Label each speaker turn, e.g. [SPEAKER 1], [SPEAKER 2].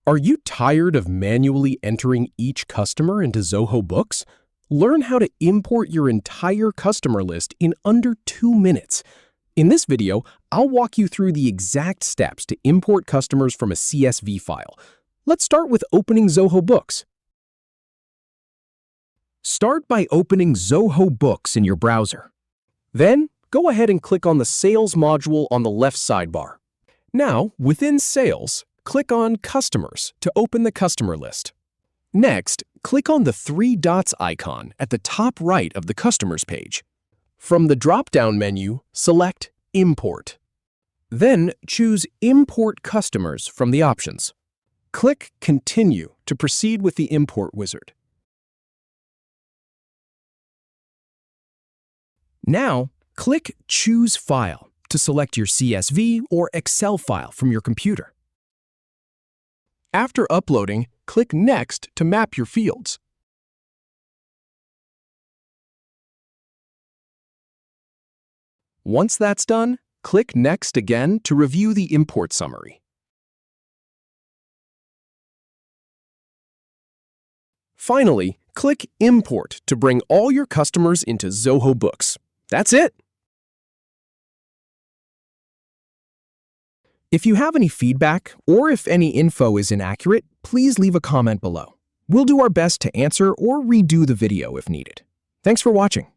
[SPEAKER 1] Are you tired of manually entering each customer into Zoho Books? Learn how to import your entire customer list in under 2 minutes. In this video, I'll walk you through the exact steps to import customers from a CSV file. Let's start with opening Zoho Books. Start by opening Zoho Books in your browser. Then, go ahead and click on the Sales module on the left sidebar. Now, within Sales, click on Customers to open the customer list. Next, click on the 3 dots icon at the top right of the Customers page. From the drop-down menu, select Import. Then choose Import Customers from the options. Click Continue to proceed with the import wizard. Now, click Choose File to select your CSV or Excel file from your computer. After uploading, click Next to map your fields. Once that's done, click Next again to review the import summary. Finally, click Import to bring all your customers into Zoho Books. That's it! If you have any feedback or if any info is inaccurate, please leave a comment below. We'll do our best to answer or redo the video if needed. Thanks for watching.